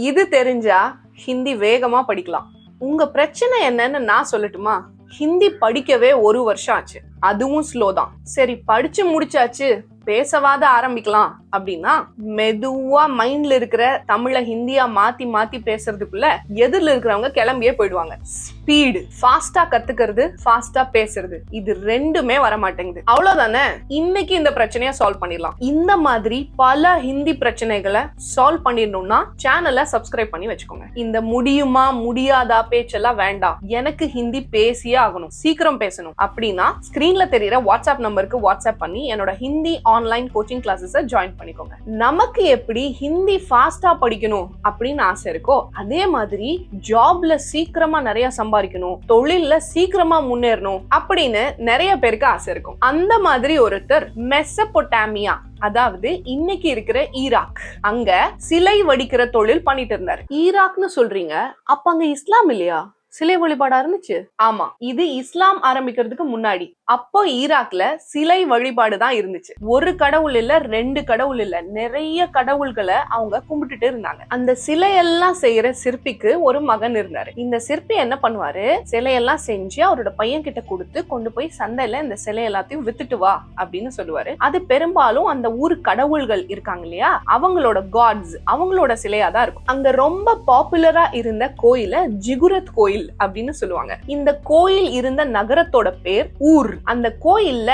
இது தெரிஞ்சா ஹிந்தி வேகமா படிக்கலாம். உங்க பிரச்சனை என்னன்னு நான் சொல்லட்டுமா? ஹிந்தி படிக்கவே 1 வருஷம் ஆச்சு, அதுவும் ஸ்லோ தான். சரி படிச்சு முடிச்சாச்சு, பேசவாத ஆரம்பிக்கலாம் அப்படின்னா மெதுவா மைண்ட்ல இருக்கிற தமிழ ஹிந்தியா மாத்தி மாத்தி பேசுறதுக்குள்ள எதிரில இருக்கிறவங்க கிளம்பியே போயிடுவாங்க. ஸ்பீடு, ஃபாஸ்டா கத்துக்கிறது, ஃபாஸ்டா பேசுறது, இது ரெண்டுமே வர மாட்டேங்குது. அவ்வளவுதானே, இன்னைக்கு இந்த பிரச்சனைய சால்வ் பண்ணிடலாம். இந்த மாதிரி பல ஹிந்தி பிரச்சனைகளை சால்வ் பண்ணிடணும்னா சேனலை சப்ஸ்கிரைப் பண்ணி வச்சுக்கோங்க. இந்த முடியுமா முடியாதா பேச்செல்லாம் வேண்டாம். எனக்கு ஹிந்தி பேசியே ஆகணும், சீக்கிரம் பேசணும் அப்படின்னா ஸ்கிரீன்ல தெரியற வாட்ஸ்அப் நம்பருக்கு வாட்ஸ்அப் பண்ணி என்னோட Hindi online coaching classes join பண்ணிக்கோங்க. நமக்கு எப்படி ஹிந்தி ஃபாஸ்டா படிக்கணும் அப்படின்னு ஆசை இருக்கோ, அதே மாதிரி ஜாப்ல சீக்கிரமா நிறைய சம்பாதிக்கணும், தொழில்ல சீக்கிரமா முன்னேறணும் அப்படின்னு நிறைய பேருக்கு ஆசை இருக்கும். அந்த மாதிரி ஒருத்தர் மெசபொட்டாமியா, அதாவது இன்னைக்கு இருக்கிற ஈராக், அங்க சிலை வடிக்கிற தொழில் பண்ணிட்டு இருந்தாரு. ஈராக்னு சொல்றீங்க, அப்ப அங்க இஸ்லாம் இல்லையா? சிலை வழிபாடா இருந்துச்சு. ஆமா, இது இஸ்லாம் ஆரம்பிக்கிறதுக்கு முன்னாடி. அப்போ ஈராக்ல சிலை வழிபாடு தான் இருந்துச்சு. ஒரு கடவுள் இல்ல, 2 கடவுள் இல்ல, நிறைய கடவுள்களை அவங்க கும்பிட்டுட்டு இருந்தாங்க. அந்த சிலையெல்லாம் செய்யற சிற்பிக்கு ஒரு மகன் இருந்தாரு. இந்த சிற்பி என்ன பண்ணுவாரு, சிலையெல்லாம் செஞ்சு அவரோட பையன் கிட்ட கொடுத்து கொண்டு போய் சந்தையில இந்த சிலை எல்லாத்தையும் வித்துட்டு வா அப்படின்னு சொல்லுவாரு. அது பெரும்பாலும் அந்த ஊர் கடவுள்கள் இருக்காங்க இல்லையா, அவங்களோட காட்ஸ், அவங்களோட சிலையா தான் இருக்கும். அங்க ரொம்ப பாப்புலரா இருந்த கோயில ஜிகுரத் கோயில் அப்படின்னு சொல்லுவாங்க. இந்த கோயில் இருந்த நகரத்தோட பேர் ஊர். அந்த கோயில்ல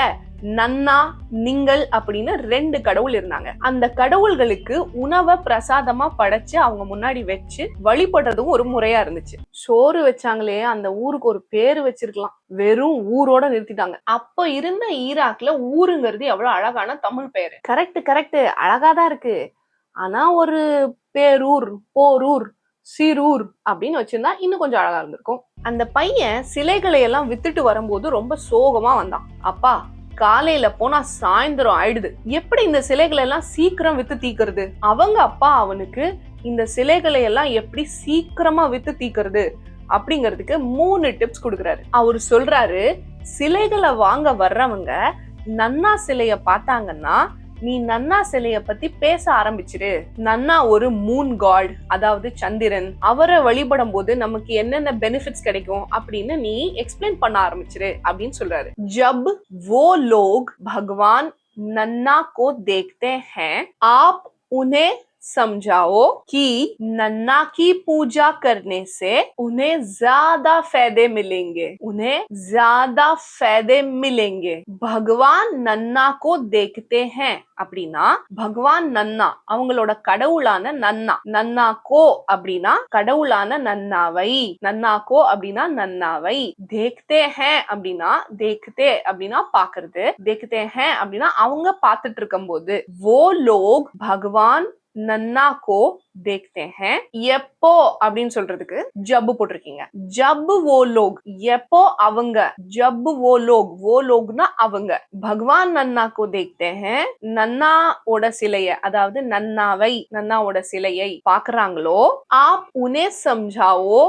நன்னா, நீங்கள் அப்படின்னு 2 கடவுள் இருந்தாங்க. அந்த கடவுள்களுக்கு உணவை பிரசாதமா படைச்சு அவங்க முன்னாடி வச்சு வழிபடுறதும் ஒரு முறையா இருந்துச்சு. சோறு வச்சாங்களே, அந்த ஊருக்கு ஒரு பேரு வச்சிருக்கலாம், வெறும் ஊரோட நிறுத்திட்டாங்க. அப்ப இருந்த ஈராக்ல ஊருங்கிறது எவ்வளவு அழகான தமிழ் பெயரு. கரெக்ட், அழகாதான் இருக்கு. ஆனா ஒரு பேரூர், போரூர், சிரூர் அப்படின்னு வச்சிருந்தா இன்னும் கொஞ்சம் அழகா இருந்திருக்கும். அந்த பையன் சிலைகளை எல்லாம் வித்துட்டு வரும்போது ரொம்ப சோகமா வந்தான். அப்பா, காலையில போனா சாயந்தரம் ஆயிடுது, எப்படி இந்த சிலைகளை எல்லாம் சீக்கிரம் வித்து தீக்கிறது? அவங்க அப்பா அவனுக்கு இந்த சிலைகளை எல்லாம் எப்படி சீக்கிரமா வித்து தீக்கிறது அப்படிங்கிறதுக்கு 3 டிப்ஸ் கொடுக்குறாரு. அவரு சொல்றாரு, சிலைகளை வாங்க வர்றவங்க நன்னா சிலைய பார்த்தாங்கன்னா நீ நன்னா சிலைய பத்தி பேச ஆரம்பிச்சிரு. நன்னா ஒரு மூன் காட், அதாவது சந்திரன், அவரை வழிபடும் போது நமக்கு என்னென்ன பெனிஃபிட்ஸ் கிடைக்கும் அப்படின்னு நீ எக்ஸ்பிளைன் பண்ண ஆரம்பிச்சிரு அப்படின்னு சொல்றாரு. ஜப் वो लोग भगवान नन्ना को देखते हैं, आप उन्हें समझाओ कि नन्ना की पूजा करने से उन्हें ज्यादा फायदे मिलेंगे, भगवान नन्ना को देखते हैं அப்படின்னா பகவான் நன்னா, அவங்களோட கடவுளான நன்னா, நன்னா கோ அப்படின்னா கடவுளான நன்னாவை, நன்னா கோ அப்படின்னா நன்னாவை, தேக்தே ஹே அப்படின்னா தேக்தே அப்படின்னா பாக்குறது, தேக்தே ஹே அப்படின்னா அவங்க பார்த்துட்டு இருக்கும் போது, वो लोग भगवान नन्ना को देखते हैं, எப்போ அப்படின்னு சொல்றதுக்கு ஜப் போட்டிருக்கீங்க. ஜப் वो लोग, எப்போ அவங்க, ஜப் वो लोग, वो लोगனா அவங்க, பகவான் நன்னா को देखते हैं, நன்னாவோட சிலைய, அதாவது நன்னாவை, நன்னாவோட சிலையை பாக்குறாங்களோ, आप उन्हें समझाओ,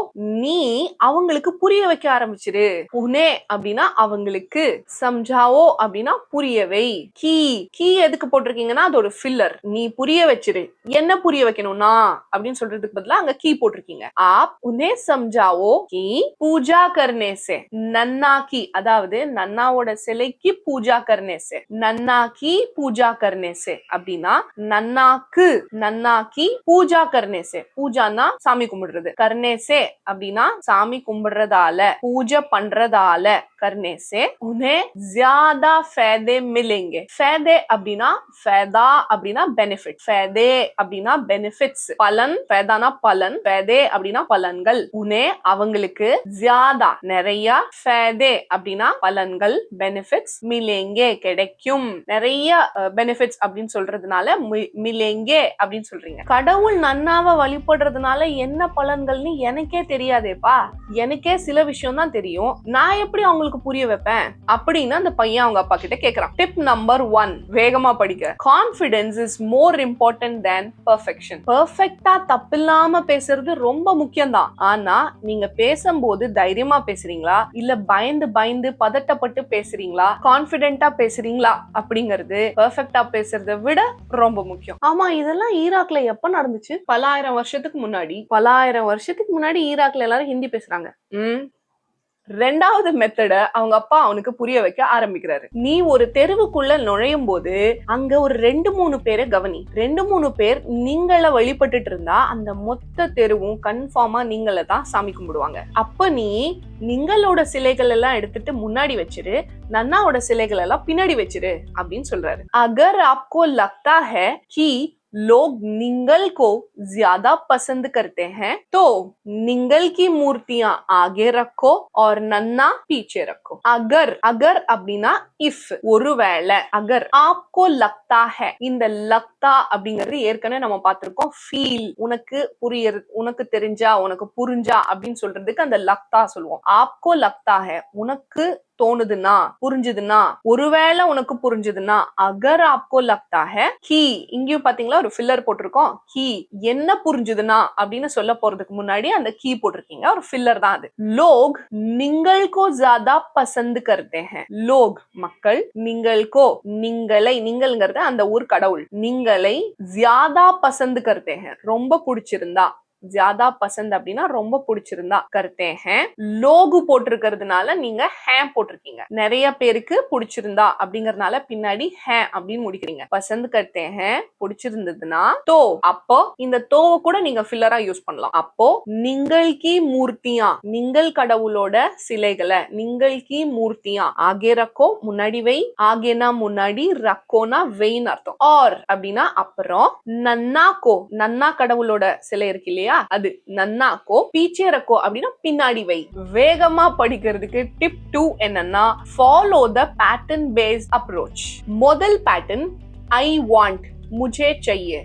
நீ அவங்களுக்கு புரிய வைக்க ஆரம்பிச்சிரு. உனே அப்படின்னா அவங்களுக்கு, समझाओ அப்படின்னா புரியவை. கீ எதுக்கு போட்டிருக்கீங்கன்னா அது ஒரு ஃபில்லர். நீ புரிய வச்சிரு. என்ன புரிய வைக்கணும்னா அப்படின்னு சொல்றதுக்கு பதிலா அங்க கீ போட்டிருக்கீங்க. आप उन्हें समझाओ कि पूजा करने से, नन्ना की, அதாவது நன்னாவோட சிலைக்கு பூஜா करने से, नन्ना की पूजा करने से அப்படின்னா நன்னாக்கு, நன்னாக்கி பூஜா करने से, பூஜானா சாமி கும்பிடுறது, करने से அப்படின்னா சாமி கும்பிடுறதால, பூஜை பண்றதால, करने से उन्हें ज्यादा फायदे मिलेंगे. फायदे அப்படின்னா फायदा அப்படின்னா பெனிஃபிட், फायदे அப்படின்னா பெனிஃபிட்ஸ், பலன், ஃபைதானா பலன், ஃபைதே அப்படின்னா பலன்கள், உனே அவங்களுக்கு, ஜியாதா நிறைய, ஃபைதே அப்படின்னா பலன்கள், பெனிஃபிட்ஸ், மிலேங்கே கிடைக்கும், நிறைய பெனிஃபிட்ஸ் அப்படின்னு சொல்றதுனால மிலேங்கே அப்படின்னு சொல்றீங்க. கடவுள் நன்னாவை வழிபடுறதுனால என்ன பலன்கள்னு எனக்கே தெரியாதேப்பா, எனக்கே சில விஷயம் தான் தெரியும், நான் எப்படி அவங்களுக்கு புரிய வைப்பேன் அப்படின்னு அந்த பையன் அவங்க அப்பா கிட்ட கேக்குறான். டிப் நம்பர் 1, வேகமா படிக்க. Confidence is more important than perfection. பெர்ஃபெக்ட்டா தப்பில்லாம பேசுறது ரொம்ப முக்கியம்தான். ஆனா நீங்க பேசும்போது தைரியமா பேசுறீங்களா, இல்ல பயந்து பயந்து பதட்டப்பட்டு பேசுறீங்களா, கான்பிடென்ட்டா பேசுறீங்களா அப்படிங்கிறது பெர்ஃபெக்ட்டா பேசுறதை விட ரொம்ப முக்கியம். ஆமா, இதெல்லாம் ஈராக்ல எப்ப நடந்துச்சு? பல ஆயிரம் வருஷத்துக்கு முன்னாடி ஈராக்ல எல்லாரும் ஹிந்தி பேசுறாங்க. ரெண்டாவது மெத்தட அவங்க அப்பா அவனுக்கு புரிய வைக்க ஆரம்பிக்கிறாரு. நீ ஒரு தெருவுக்குள்ள நுழையும் போது அங்க ஒரு 2-3 பேரை கவனி. 2-3 பேர் நீங்கள வழிபட்டுட்டு இருந்தா அந்த மொத்த தெருவும் கன்ஃபார்மா நீங்கள தான் சாமி கும்பிடுவாங்க. அப்ப நீ நீங்களோட சிலைகள் எல்லாம் எடுத்துட்டு முன்னாடி வச்சிரு, நன்னாவோட சிலைகள் எல்லாம் பின்னாடி வச்சிரு அப்படின்னு சொல்றாரு. அகர் ஆப்கோ லக்தா ஹை கி लोग निंगल को ज्यादा पसंद करते हैं तो निंगल की मूर्तियां आगे रखो और नन्ना पीछे रखो. अगर अगर அப்படின்னா if ஒருவேளை அகர் ஆப்கோ லக்தா ஹை, இந்த லக்தா அப்படிங்கிறது ஏற்கனவே நம்ம பார்த்திருக்கோம். ஃபீல், உனக்கு புரியறது, உனக்கு தெரிஞ்சா, உனக்கு புரிஞ்சா அப்படின்னு சொல்றதுக்கு அந்த லக்தா சொல்லுவோம். ஆப்கோ லக்தா ஹை, உனக்கு தோணுதுன்னா, புரிஞ்சுதுன்னா, ஒருவேளை உனக்கு புரிஞ்சுதுன்னா, அகர் ஆப்கோ லக்தா ஹை கி, இங்கேயும் பாத்தீங்களா ஒரு ஃபில்லர் போட்டிருக்கோம். கி என்ன புரிஞ்சுதுன்னா அப்படின்னு சொல்ல போறதுக்கு முன்னாடி அந்த கீ போட்டிருக்கீங்க, ஒரு ஃபில்லர் தான் அது. லோக் நீங்கள் கோ ஜாதா பசந்த் கர்தே ஹை. லோக் மக்கள், நீங்கள் கோ நீங்களை, நீங்கள்ங்கிறது அந்த ஊர் கடவுள், நீங்களை ஜியாதா பசந்த் கர்தே ஹை ரொம்ப பிடிச்சிருந்தா, ஜியாதா பசந்த் அப்படின்னா ரொம்ப பிடிச்சிருந்தா, கர்த்தே ஹை லோகு போட்டிருக்கிறதுனால நீங்க ஹே போட்டிருக்கீங்க. நிறைய பேருக்கு பிடிச்சிருந்தா அப்படிங்கறதுனால பின்னாடி ஹே அப்படின்னு முடிக்கிறீங்க. பசந்த் கர்த்தே ஹை பிடிச்சிருந்ததுன்னா தோ, அப்போ இந்த தோவை கூட நீங்க ஃபில்லரா யூஸ் பண்ணலாம். அப்போ நீங்கள் கி மூர்த்தியா, நீங்கள் கடவுளோட சிலைகளை, நீங்கள் கி மூர்த்தியா ஆகே ரக்கோ முன்னாடி வை, ஆகேனா முன்னாடி, ரக்கோனா வெயின் அர்த்தம். ஆர் அப்படின்னா அப்புறம், நன்னா கோ, நன்னா கடவுளோட சிலை இருக்கு இல்லையா, அது நன்னா கோ பீச்சே ரக்கோ அப்படின்னா பின்னாடி வை. வேகமா படிக்கிறதுக்கு டிப் 2 என்னன்னா, follow the pattern paste approach. முதல் பேட்டர்ன் ஐ வாண்ட், முझे चाहिए.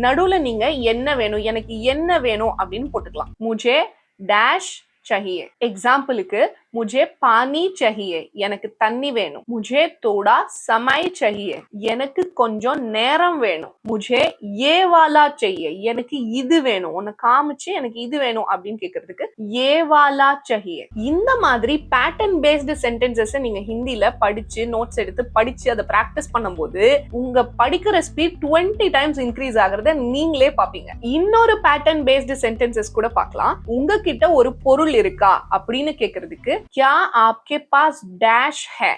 நடுவுல நீங்க என்ன வேணும், எனக்கு என்ன வேணும் அப்படின்னு போட்டுக்கலாம். முझे டேஷ் चाहिए. எக்ஸாம்பிளுக்கு मुझे पानी चाहिए, எனக்கு தண்ணி வேணும். मुझे थोड़ा समय चाहिए, எனக்கு கொஞ்சம் நேரம் வேணும். मुझे ये वाला चाहिए, எனக்கு இது வேணும். உன்னை காமிச்சு எனக்கு இது வேணும் அப்படின்னு கேட்கறதுக்கு ये वाला चाहिए. இந்த மாதிரி பேட்டர்ன் பேஸ்டு சென்டென்சஸ் நீங்க ஹிந்தில படிச்சு நோட்ஸ் எடுத்து படிச்சு அதை பிராக்டிஸ் பண்ணும்போது உங்க படிக்கிற ஸ்பீட் 20 டைம்ஸ் இன்க்ரீஸ் ஆகுறத நீங்களே பாப்பீங்க. இன்னொரு பேட்டர்ன் பேஸ்டு சென்டென்சஸ் கூட பார்க்கலாம். உங்ககிட்ட ஒரு பொருள் இருக்கா அப்படின்னு கேக்குறதுக்கு क्या आपके पास डैश है,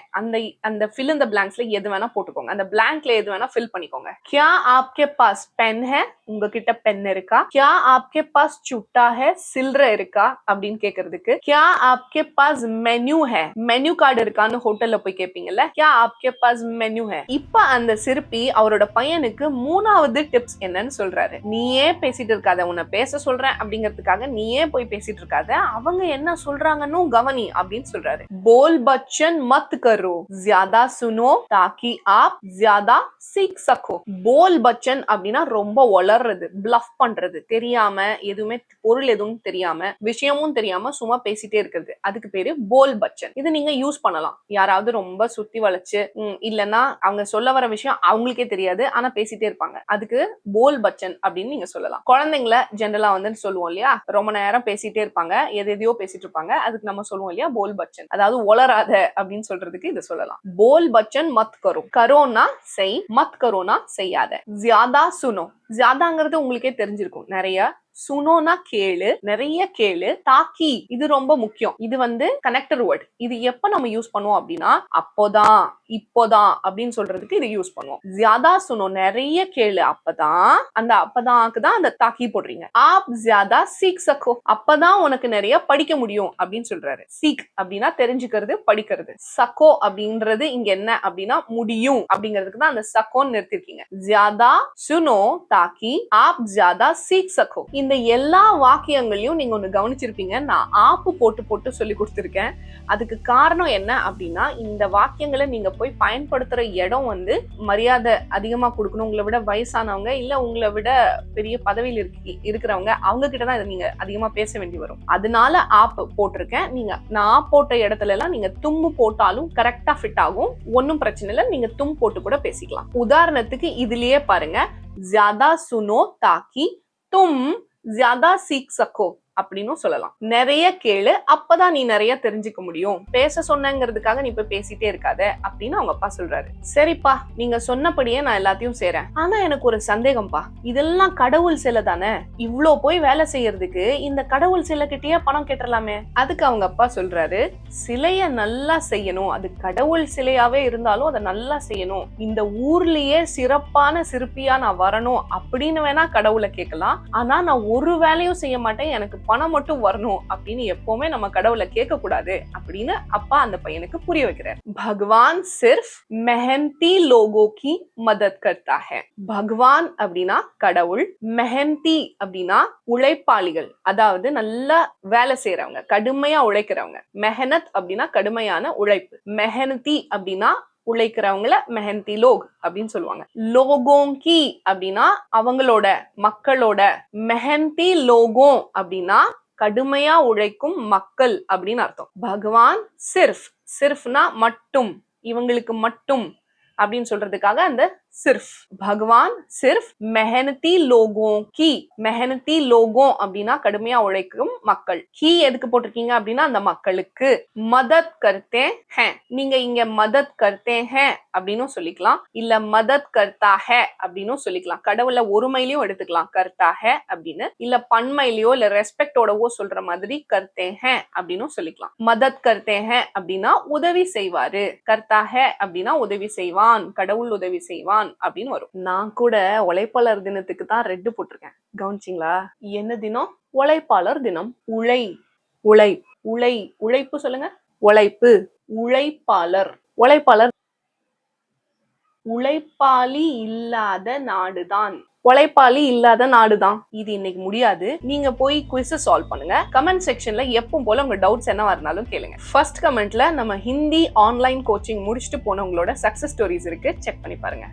அந்த fill in the blanksல எது வேணா போட்டுக்கோங்க, அந்த blankல எது வேணா fill பண்ணிக்கோங்க. क्या आपके पास पेन है, உங்ககிட்ட பென் இருக்கா. क्या आपके पास चुट्टा है, சில்லறை இருக்கா அப்படின்னு கேக்குறதுக்கு क्या आपके पास मेन्यू है, மெனு கார்டு இருக்கான்னு ஹோட்டல்ல போய் கேப்பீங்கல்ல, क्या आपके पास मेन्यू है. இப்ப அந்த சிற்பி அவரோட பையனுக்கு மூணாவது டிப்ஸ் என்னன்னு சொல்றாரு. நீயே பேசிட்டு இருக்காத, உன்னை பேச சொல்றேன் அப்படிங்கிறதுக்காக நீயே போய் பேசிட்டு இருக்காத, அவங்க என்ன சொல்றாங்கன்னு கவனி அப்படின்னு சொல்றாரு. போல் பச்சன் மத் கரோ, ஜியாதா சுனோ தாக்கி ஆப் ஜியாதா சீக் சக்கோ. போல் பச்சன் அப்படின்னா ரொம்ப வளர்றது, பிளஃப் பண்றது, தெரியாம எதுவுமே பொருள் எதுவும் தெரியாம விஷயமும் தெரியாம சும்மா பேசிட்டே இருக்கிறது, அதுக்கு பேரு போல் பச்சன். இது நீங்க யூஸ் பண்ணலாம். யாராவது ரொம்ப சுத்தி வளைச்சு இல்லன்னா அவங்க சொல்ல வர விஷயம் அவங்களுக்கே தெரியாது ஆனா பேசிட்டே இருப்பாங்க, அதுக்கு போல் பச்சன் அப்படின்னு நீங்க சொல்லலாம். குழந்தைங்களை ஜெனரலா வந்து சொல்லுவோம் இல்லையா, ரொம்ப நேரம் பேசிட்டே இருப்பாங்க, எதையோ பேசிட்டு இருப்பாங்க, அதுக்கு நம்ம சொல்லுவோம் இல்லையா போல் பச்சன், அதாவது வளராத அப்படின்னு சொல்றதுக்கு இதை சொல்லலாம். போல் பச்சன் மத் கரோ, கரோனா செய், மத் கரோனா செய்யாத. ஜியாதா சுனோ, ஜியாதாங்கிறது உங்களுக்கே தெரிஞ்சிருக்கும் நிறைய. சுனோனா கேளு, நிறைய கேளு. தாக்கி இது ரொம்ப முக்கியம், இது வந்து கனெக்டர் வேர்ட். இது எப்ப நம்ம யூஸ் பண்ணுவோம் அப்படின்னா அப்போதான், இப்போதான் அப்படின்னு சொல்றதுக்கு இது யூஸ் பண்ணுவோம். ஜியாதா சுனோ, நிறைய கேளு, அப்பதான், அந்த அப்பதாக்கு தான் அந்த தாக்கி போடுறீங்க. ஆப் ஜியாதா சீக் சக்கோ, அப்பதான் உனக்கு நிறைய படிக்க முடியும் அப்படின்னு சொல்றாரு. சீக் அப்படின்னா தெரிஞ்சுக்கிறது, படிக்கிறது. சக்கோ அப்படின்றது இங்க என்ன அப்படின்னா முடியும் அப்படிங்கிறதுக்கு தான் அந்த சக்கோன்னு நிறுத்திருக்கீங்க. ஜியாதா சுனோ தாக்கி ஆப் ஜியாதா சீக் சக்கோ. இந்த எல்லா வாக்கியங்களையும் நீங்க ஒண்ணு கவனிச்சிருப்பீங்க, நான் ஆப்பு போட்டு போட்டு சொல்லி கொடுத்திருக்கேன். அதுக்கு காரணம் என்ன அப்படின்னா இந்த வாக்கியங்களை நீங்க போய் பயன்படுத்துற இடம் வந்து மரியாதை அதிகமா கொடுக்கணும். உங்களை விட வயசானவங்க இல்ல உங்களை விட பெரிய பதவியில் இருக்கிறவங்க அவங்க கிட்டதான் இதை நீங்க அதிகமா பேச வேண்டி வரும். அதனால ஆப் போட்டிருக்கேன். நீங்க நான் போட்ட இடத்துல எல்லாம் நீங்க தும்மு போட்டாலும் கரெக்டா ஃபிட் ஆகும், ஒன்னும் பிரச்சனை இல்லை. நீங்க தும் போட்டு கூட பேசிக்கலாம். உதாரணத்துக்கு இதுலயே பாருங்க, ஜியாதா சுனோ தாக்கி தும் ஜ்யாதா சீக் சக்கோ அப்படின்னு சொல்லலாம். நிறைய கேளு, அப்பதான் நீ நிறைய தெரிஞ்சுக்க முடியும். பேச சொன்னங்கிறதுக்காக நீ இப்ப பேசிட்டே இருக்காத அப்படின்னு அவங்க அப்பா சொல்றாரு. சரிப்பா, நீங்க சொன்னபடியே நான் எல்லாத்தையும் செய்றேன். ஆனா எனக்கு ஒரு சந்தேகம்ப்பா, இதெல்லாம் கடவுள் சிலை தானே, இவ்ளோ போய் வேலை செய்யறதுக்கு இந்த கடவுள் சிலை கிட்டயே பணம் கேட்டலாமே. அதுக்கு அவங்க அப்பா சொல்றாரு, சிலைய நல்லா செய்யணும், அது கடவுள் சிலையாவே இருந்தாலும் அதை நல்லா செய்யணும், இந்த ஊர்லயே சிறப்பான சிற்பியா நான் வரணும் அப்படின்னு வேணா கடவுளை கேட்கலாம். ஆனா நான் ஒரு வேலையும் செய்ய மாட்டேன், எனக்கு பணம் மட்டும் வரணும் அப்படின்னு எப்பவுமே நம்ம கடவுளை கேட்க கூடாது அப்படின்னு அப்பா அந்த பையனுக்கு புரிய வைக்கிறார். பகவான் சிர்ஃப் மெஹந்தி லோகோ கி மதத் கர்த்தா ஹை. பகவான் அப்படின்னா கடவுள், மெஹந்தி அப்படின்னா உழைப்பாளிகள், அதாவது நல்லா வேலை செய்யறவங்க, கடுமையா உழைக்கிறவங்க. மெஹனத் அப்படின்னா கடுமையான உழைப்பு, மெஹனதி அப்படின்னா உழைக்கிறவங்கள மெஹந்தி லோக் அப்படின்னு சொல்லுவாங்க. லோகோங்கி அப்படின்னா அவங்களோட, மக்களோட. மெஹந்தி லோகோ அப்படின்னா கடுமையா உழைக்கும் மக்கள் அப்படின்னு அர்த்தம். பகவான் சிர்ஃப், சிர்ஃப்னா மட்டும், இவங்களுக்கு மட்டும் அப்படின்னு சொல்றதுக்காக அந்த சிர்ஃப். பகவான் சிர்ஃப் மெஹனதி லோகோ கி, மெஹனதி லோகோ அப்படின்னா கடுமையா உழைக்கும் மக்கள். கி எதுக்கு போட்டிருக்கீங்க அப்படின்னா அந்த மக்களுக்கு. மதத் கர்த்தே ஹே, நீங்க இங்க மதத் கர்த்தே ஹே அப்படின்னு சொல்லிக்கலாம், இல்ல மதத் கர்த்தா ஹே அப்படின்னு சொல்லிக்கலாம். கடவுளை ஒருமையிலையும் எடுத்துக்கலாம் கர்த்தா ஹே அப்படின்னு, இல்ல பன்மையிலையோ இல்ல ரெஸ்பெக்டோடவோ சொல்ற மாதிரி கர்த்தே ஹே அப்படின்னு சொல்லிக்கலாம். மதத் கர்த்தே ஹே அப்படின்னா உதவி செய்வாரு, கர்த்தா ஹே அப்படின்னா உதவி செய்வான், கடவுள் உதவி செய்வான் அப்படின்னு வரும். நான் கூட உழைப்பாளர் தினத்துக்கு தான் ரெட் போட்டிருக்கேன், கவனிச்சிங்களா? என்ன தினம்? உழைப்பாளர் தினம். உழை, உழை, உழை, உழைப்பு சொல்லுங்க. உழைப்பு, உழைப்பாளர், உழைப்பாளர். உழைப்பாளி இல்லாத நாடுதான், உழைப்பாளி இல்லாத நாடுதான். இது இன்னைக்கு முடியாது, நீங்க போய் குவிஸ் சால்வ் பண்ணுங்க. கமெண்ட் செக்ஷன்ல எப்பவும் போல உங்க டவுட்ஸ் என்னவா இருந்தாலும் கேளுங்க. ஃபர்ஸ்ட் கமெண்ட்ல நம்ம ஹிந்தி ஆன்லைன் கோச்சிங் முடிச்சுட்டு போனவங்களோட சக்சஸ் ஸ்டோரிஸ் இருக்கு, செக் பண்ணி பாருங்க.